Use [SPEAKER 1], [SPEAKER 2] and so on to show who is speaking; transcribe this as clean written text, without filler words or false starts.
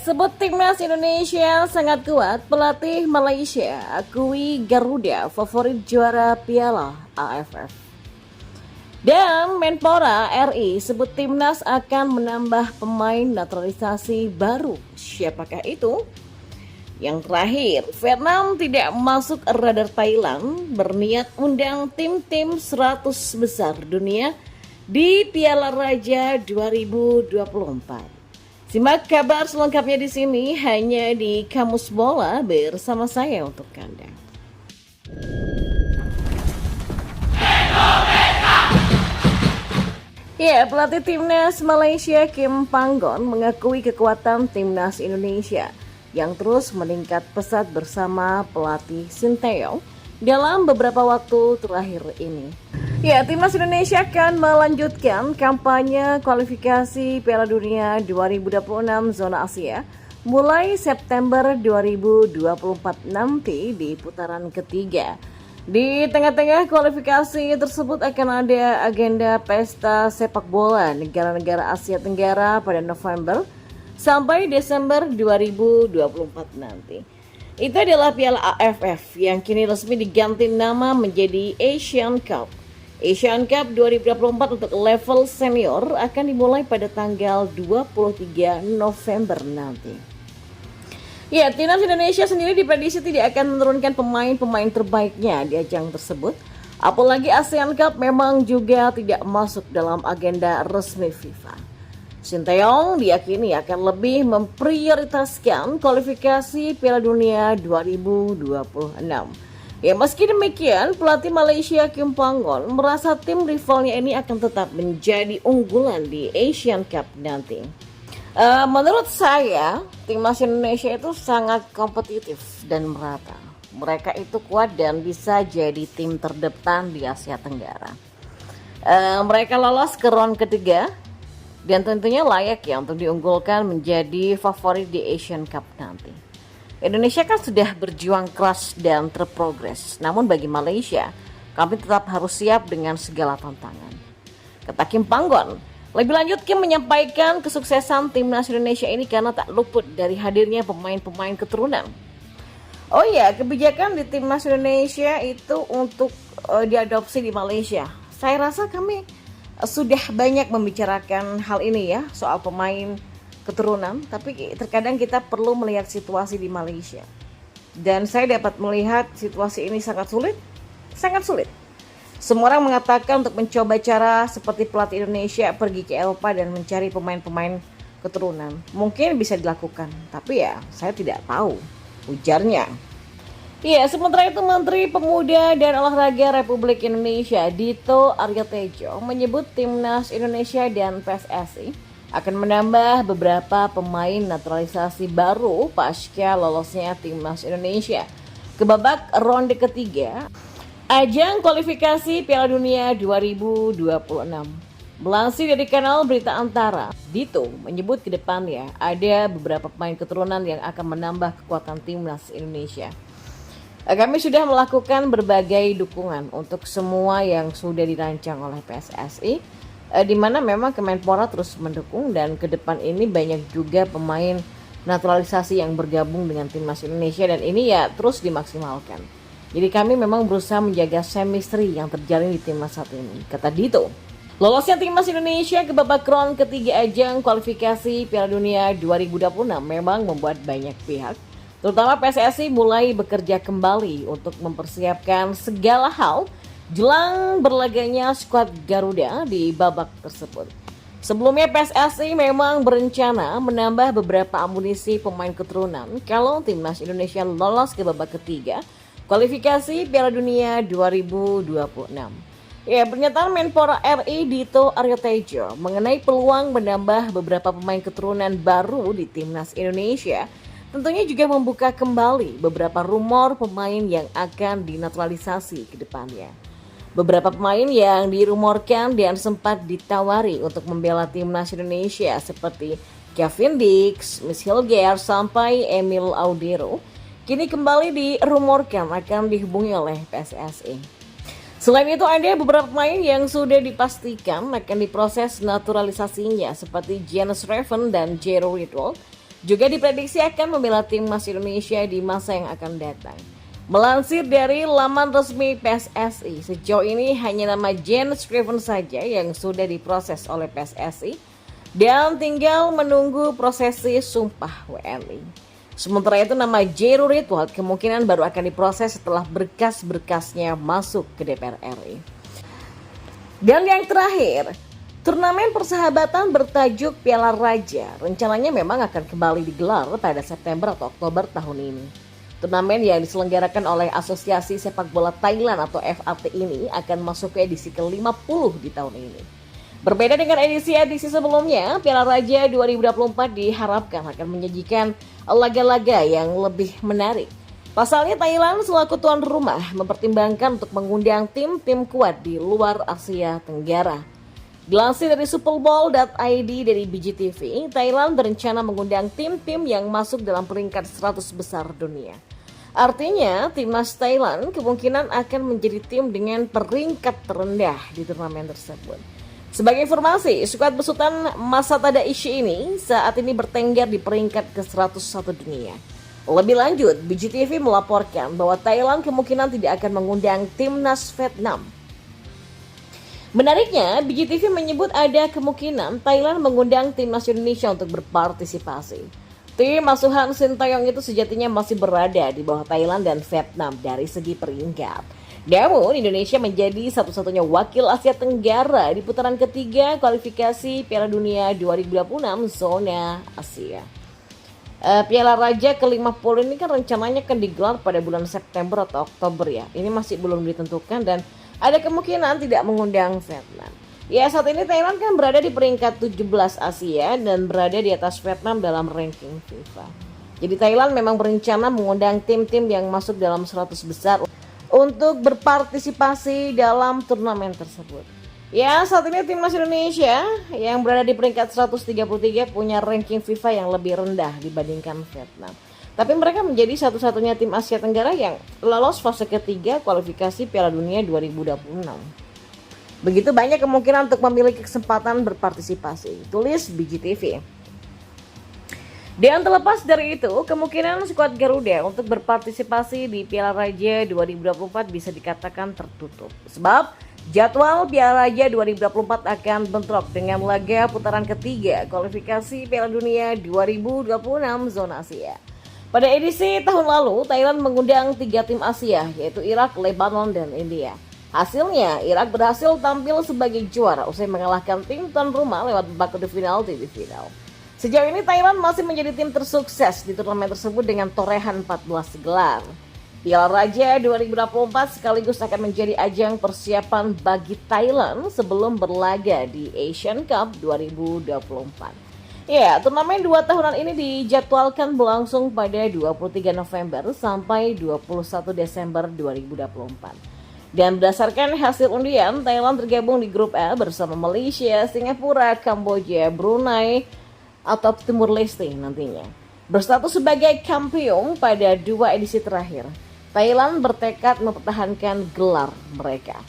[SPEAKER 1] Sebut timnas Indonesia sangat kuat. Pelatih Malaysia akui Garuda favorit juara Piala AFF. Dan Menpora RI sebut timnas akan menambah pemain naturalisasi baru. Siapakah itu? Yang terakhir, Vietnam tidak masuk radar Thailand, berniat undang tim-tim 100 besar dunia di Piala Raja 2024. Simak kabar selengkapnya di sini hanya di Kamus Bola bersama saya untuk Anda. Pelatih timnas Malaysia Kim Panggon mengakui kekuatan timnas Indonesia yang terus meningkat pesat bersama pelatih Sinteyong dalam beberapa waktu terakhir ini. Timnas Indonesia akan melanjutkan kampanye kualifikasi Piala Dunia 2026 zona Asia mulai September 2024 nanti di putaran ketiga. Di tengah-tengah kualifikasi tersebut akan ada agenda pesta sepak bola negara-negara Asia Tenggara pada November sampai Desember 2024 nanti. Itu adalah Piala AFF yang kini resmi diganti nama menjadi Asian Cup. Asian Cup 2024 untuk level senior akan dimulai pada tanggal 23 November nanti. Timnas Indonesia sendiri diprediksi tidak akan menurunkan pemain-pemain terbaiknya di ajang tersebut. Apalagi ASEAN Cup memang juga tidak masuk dalam agenda resmi FIFA. Sinteyong diyakini akan lebih memprioritaskan kualifikasi Piala Dunia 2026. Meski demikian, pelatih Malaysia Kim Panggon merasa tim rivalnya ini akan tetap menjadi unggulan di Asian Cup nanti. Menurut saya, timnas Indonesia itu sangat kompetitif dan merata. Mereka itu kuat dan bisa jadi tim terdepan di Asia Tenggara. Mereka lolos ke round ketiga dan tentunya layak untuk diunggulkan menjadi favorit di Asian Cup nanti. Indonesia kan sudah berjuang keras dan terprogres. Namun bagi Malaysia, kami tetap harus siap dengan segala tantangan. Kata Kim Panggon. Lebih lanjut, Kim menyampaikan kesuksesan timnas Indonesia ini karena tak luput dari hadirnya pemain-pemain keturunan. Kebijakan di timnas Indonesia itu untuk diadopsi di Malaysia. Saya rasa kami sudah banyak membicarakan hal ini soal pemain keturunan, tapi terkadang kita perlu melihat situasi di Malaysia. Dan saya dapat melihat situasi ini sangat sulit. Semua orang mengatakan untuk mencoba cara seperti pelatih Indonesia pergi ke Eropa dan mencari pemain-pemain keturunan. Mungkin bisa dilakukan, tapi saya tidak tahu, ujarnya. Sementara itu Menteri Pemuda dan Olahraga Republik Indonesia Dito Aryo Tejo menyebut timnas Indonesia dan PSSI akan menambah beberapa pemain naturalisasi baru pasca lolosnya timnas Indonesia ke babak ronde ketiga ajang kualifikasi Piala Dunia 2026. Melansir dari kanal berita Antara, Dito menyebut ke depannya ada beberapa pemain keturunan yang akan menambah kekuatan timnas Indonesia. Kami sudah melakukan berbagai dukungan untuk semua yang sudah dirancang oleh PSSI, di mana memang Kemenpora terus mendukung dan ke depan ini banyak juga pemain naturalisasi yang bergabung dengan timnas Indonesia dan ini terus dimaksimalkan. Jadi kami memang berusaha menjaga chemistry yang terjalin di timnas saat ini, kata Dito. Lolosnya timnas Indonesia ke babak round ketiga ajang kualifikasi Piala Dunia 2026 memang membuat banyak pihak, terutama PSSI mulai bekerja kembali untuk mempersiapkan segala hal jelang berlaganya skuad Garuda di babak tersebut. Sebelumnya PSSI memang berencana menambah beberapa amunisi pemain keturunan kalau timnas Indonesia lolos ke babak ketiga kualifikasi Piala Dunia 2026. Pernyataan Menpora RI Dito Aryo Tejo mengenai peluang menambah beberapa pemain keturunan baru di timnas Indonesia tentunya juga membuka kembali beberapa rumor pemain yang akan dinaturalisasi ke depannya. Beberapa pemain yang dirumorkan dan sempat ditawari untuk membela timnas Indonesia seperti Kevin Dix, Miss Hilger sampai Emil Audero kini kembali dirumorkan akan dihubungi oleh PSSI. Selain itu ada beberapa pemain yang sudah dipastikan akan diproses naturalisasinya seperti Janus Raven dan Jero Ridwell. juga diprediksi akan membela timnas Indonesia di masa yang akan datang. Melansir dari laman resmi PSSI, sejauh ini hanya nama Jens Scriven saja yang sudah diproses oleh PSSI dan tinggal menunggu prosesi sumpah WNI. Sementara itu nama Jairu Ridwan kemungkinan baru akan diproses setelah berkas-berkasnya masuk ke DPR RI. Dan yang terakhir, turnamen persahabatan bertajuk Piala Raja rencananya memang akan kembali digelar pada September atau Oktober tahun ini. Turnamen yang diselenggarakan oleh Asosiasi Sepak Bola Thailand atau FAT ini akan masuk ke edisi ke-50 di tahun ini. Berbeda dengan edisi-edisi sebelumnya, Piala Raja 2024 diharapkan akan menyajikan laga-laga yang lebih menarik. Pasalnya Thailand selaku tuan rumah mempertimbangkan untuk mengundang tim-tim kuat di luar Asia Tenggara. Dilansir dari superbowl.id dari BGTV, Thailand berencana mengundang tim-tim yang masuk dalam peringkat 100 besar dunia. Artinya, timnas Thailand kemungkinan akan menjadi tim dengan peringkat terendah di turnamen tersebut. Sebagai informasi, skuad besutan Masa Tadaishi ini saat ini bertengger di peringkat ke-101 dunia. Lebih lanjut, BGTV melaporkan bahwa Thailand kemungkinan tidak akan mengundang timnas Vietnam. Menariknya, BGTV menyebut ada kemungkinan Thailand mengundang timnas Indonesia untuk berpartisipasi. Tim asuhan Sintayong itu sejatinya masih berada di bawah Thailand dan Vietnam dari segi peringkat. Namun, Indonesia menjadi satu-satunya wakil Asia Tenggara di putaran ketiga kualifikasi Piala Dunia 2026 zona Asia. Piala Raja ke-50 ini kan rencananya akan digelar pada bulan September atau Oktober ya. Ini masih belum ditentukan dan ada kemungkinan tidak mengundang Vietnam. Ya, saat ini Thailand kan berada di peringkat 17 Asia dan berada di atas Vietnam dalam ranking FIFA. Jadi Thailand memang berencana mengundang tim-tim yang masuk dalam 100 besar untuk berpartisipasi dalam turnamen tersebut. Ya, saat ini timnas Indonesia yang berada di peringkat 133 punya ranking FIFA yang lebih rendah dibandingkan Vietnam. Tapi mereka menjadi satu-satunya tim Asia Tenggara yang lolos fase ketiga kualifikasi Piala Dunia 2026. Begitu banyak kemungkinan untuk memiliki kesempatan berpartisipasi, tulis BGTV. Dan terlepas dari itu, kemungkinan skuad Garuda untuk berpartisipasi di Piala Raja 2024 bisa dikatakan tertutup. Sebab jadwal Piala Raja 2024 akan bentrok dengan laga putaran ketiga kualifikasi Piala Dunia 2026 zona Asia. Pada edisi tahun lalu, Thailand mengundang 3 tim Asia, yaitu Irak, Lebanon, dan India. Hasilnya, Irak berhasil tampil sebagai juara usai mengalahkan tim tuan rumah lewat babak final di final. Sejauh ini Thailand masih menjadi tim tersukses di turnamen tersebut dengan torehan 14 gelar. Piala Raja 2024 sekaligus akan menjadi ajang persiapan bagi Thailand sebelum berlaga di Asian Cup 2024. Ya, turnamen 2 tahunan ini dijadwalkan berlangsung pada 23 November sampai 21 Desember 2024. Dan berdasarkan hasil undian, Thailand tergabung di grup A bersama Malaysia, Singapura, Kamboja, Brunei, atau Timur Leste nantinya. Berstatus sebagai kampion pada 2 edisi terakhir, Thailand bertekad mempertahankan gelar mereka.